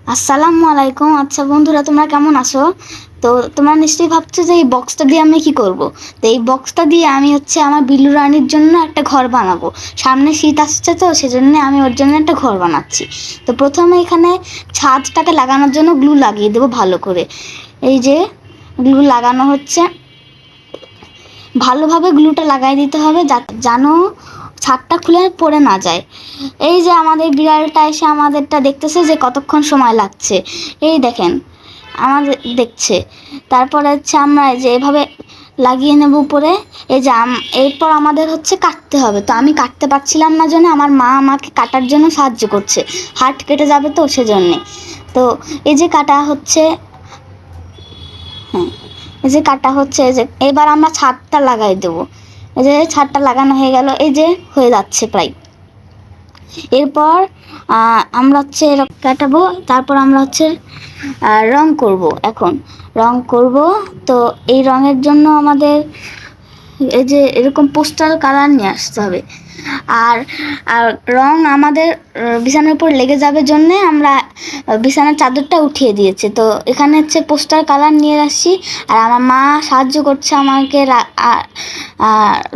আসসালামু আলাইকুম। আচ্ছা বন্ধুরা, তোমরা কেমন আছো? তো তোমরা নিশ্চয়ই ভাবছো যে এই বক্সটা দিয়ে আমি কি করব। তো এই বক্সটা দিয়ে আমি আমার বিল্লু রানীর জন্য একটা ঘর বানাবো। সামনে শীত আসছে, তো সেজন্য আমি ওর জন্য একটা ঘর বানাচ্ছি। তো প্রথমে এখানে ছাদটাকে লাগানোর জন্য গ্লু লাগিয়ে দেবো ভালো করে। এই যে গ্লু লাগানো হচ্ছে, ভালোভাবে গ্লুটা লাগাই দিতে হবে যেন ছাদটা খুলে পড়ে না যায়। এই যে আমাদের বিড়ালটা এসে আমাদেরটা দেখতেছে যে কতক্ষণ সময় লাগছে। এই দেখেন আমাদের দেখছে। তারপরে আমরা যে এভাবে লাগিয়ে নেব উপরে। এই যে এরপর আমাদের কাটতে হবে। তো আমি কাটতে পারছিলাম না জন্য আমার মা আমাকে কাটার জন্য সাহায্য করছে। হাত কেটে যাবে তো সেজন্যে। তো এই যে কাটা হচ্ছে, হ্যাঁ, এই যে কাটা হচ্ছে। এই যে এবার আমরা ছাদটা লাগাই দেবো। এই যে ছাদটা লাগানো হয়ে গেল, এই যে হয়ে যাচ্ছে প্রায়। এরপর আমরা কাটাবো। তারপর আমরা রং করব। এখন রং করব। তো এই রঙের জন্য আমাদের এই যে এরকম পোস্টাল কালার নিয়ে আসতে হবে। আর আর রং আমাদের বিছানার উপর লেগে যাবে জন্যে আমরা বিছানার চাদরটা উঠিয়ে দিয়েছে। তো এখানে পোস্টার কালার নিয়ে আসছি। আর আমার মা সাহায্য করছে আমাকে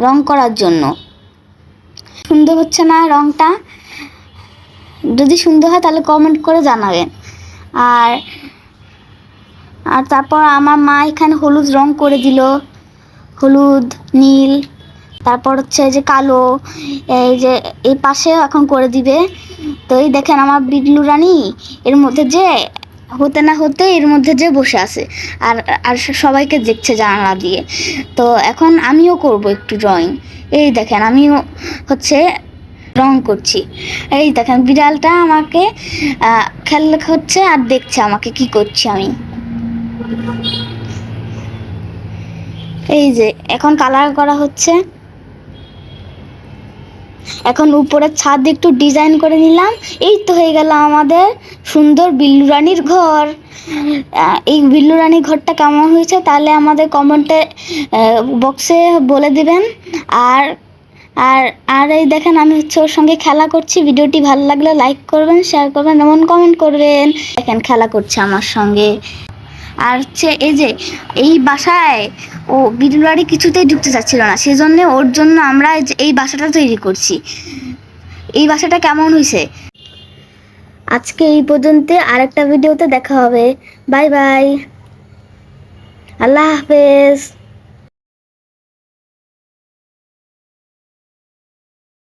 রং করার জন্য। সুন্দর হচ্ছে না রংটা? যদি সুন্দর হয় তাহলে কমেন্ট করে জানাবেন। আর আর তারপর আমার মা এখানে হলুদ রং করে দিল, হলুদ, নীল, তারপর এই যে কালো। এই যে এই পাশে এখন করে দিবে। তো এই দেখেন আমার বিগলু রানী এর মধ্যে যে হতে না হতে এর মধ্যে যে বসে আছে। আর আর সবাইকে দেখছে জানালা দিয়ে। তো এখন আমিও করব একটু ড্রয়িং। এই দেখেন আমিও রং করছি। এই দেখেন বিড়ালটা আমাকে খেলা হচ্ছে আর দেখছে আমাকে কি করছি আমি। এই যে এখন কালার করা হচ্ছে। এখন উপরের ছাদ একটু ডিজাইন করে নিলাম। এই তো হয়ে গেল আমাদের সুন্দর বিল্লু রানীর ঘর। এই বিল্লু রানীর ঘরটা কেমন হয়েছে তাহলে আমাদের কমেন্টে বক্সে বলে দিবেন। আর আর আর এই দেখেন আমি ওর সঙ্গে খেলা করছি। ভিডিওটি ভালো লাগলে লাইক করবেন, শেয়ার করবেন, এমন কমেন্ট করবেন। দেখেন খেলা করছে আমার সঙ্গে। আর এই যে এই বাসায় ও বিড়ুলারি কিছুতেই ঢুকতে চাচ্ছিল না, সেজন্য ওর জন্য আমরা এই বাসাটা তৈরি করছি। এই বাসাটা কেমন হয়েছে? আজকে এই পর্যন্ত, আরেকটা ভিডিওতে দেখা হবে। বাই বাই, আল্লাহ হাফেজ।